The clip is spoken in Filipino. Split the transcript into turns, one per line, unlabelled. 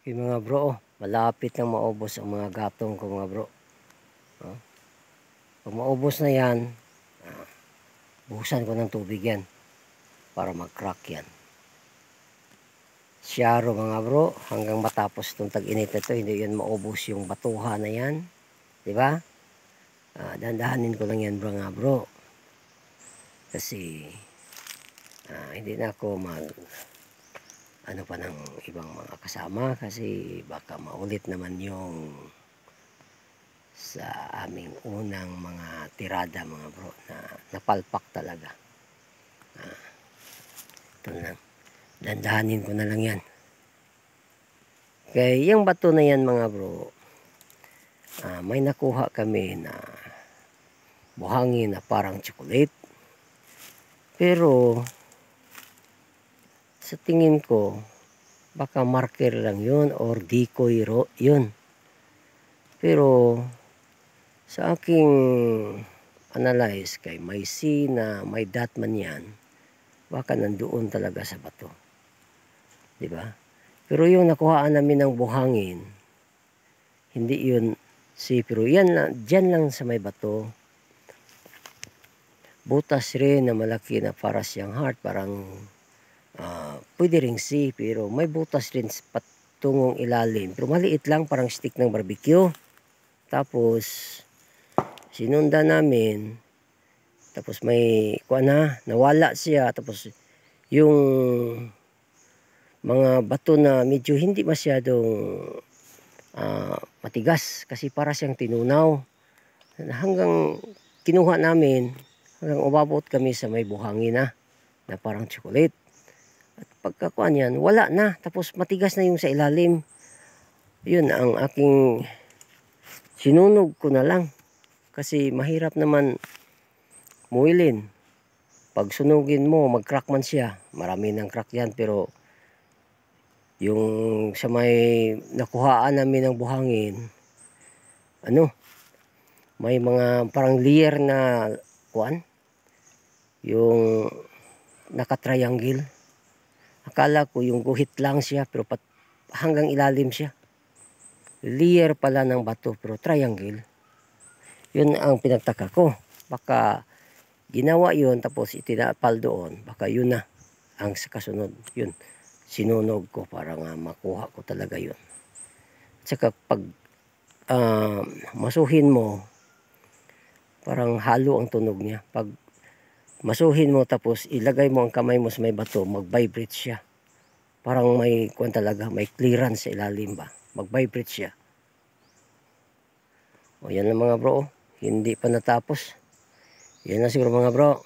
Yung mga bro, malapit nang maubos ang mga gatong ko mga bro. Pag maubos na yan, buhusan ko ng tubig yan para mag-crack yan. Siyaro mga bro, hanggang matapos itong tag-init na ito, hindi yan maubos yung batuha na yan. Diba? Dandahanin ko lang yan mga bro. Kasi hindi na ako ano pa ng ibang mga kasama kasi baka maulit naman yung sa aming unang mga tirada mga bro na napalpak talaga. Ito lang, dandahanin ko na lang yan. Kaya yung bato na yan mga bro, may nakuha kami na buhangin na parang chocolate, pero sa tingin ko baka marker lang yun or decoy yun. Pero sa aking analyze kay may C na may dot man yan, baka nandoon talaga sa bato. Diba? Pero yung nakuhaan namin ng buhangin, hindi yun C, pero yan na, dyan lang sa may bato. Butas rin na malaki na para siyang heart, parang pwede ring C, pero may butas rin patungong ilalim. Pero maliit lang, parang stick ng barbecue. Tapos sinunda namin, tapos may nawala siya. Tapos yung mga bato na medyo hindi masyadong matigas kasi para siyang tinunaw. Hanggang kinuha namin, hanggang umabot kami sa may buhangin na parang chocolate. At pagkakuan yan, wala na. Tapos matigas na yung sa ilalim. Yun ang aking sinunog ko na lang. Kasi mahirap naman muilin. Pag sunugin mo, mag-crack man siya. Marami ng crack yan. Pero yung sa may nakuhaan namin ng buhangin, may mga parang layer na kuan. Yung naka-triangle. Akala ko yung guhit lang siya, pero hanggang ilalim siya. Layer pala ng bato, pero triangle. Yun ang pinagtaka ko. Baka ginawa yun, tapos itinapal doon. Baka yun na ang kasunod. Yun, sinunog ko para nga makuha ko talaga yun. At saka pag masuhin mo, parang halo ang tunog niya. Pag masuhin mo tapos ilagay mo ang kamay mo sa may bato, mag-vibrate siya. Parang may kuwan talaga, may clearance sa ilalim ba. Mag-vibrate siya. O yan lang mga bro, hindi pa natapos. Yan na siguro mga bro.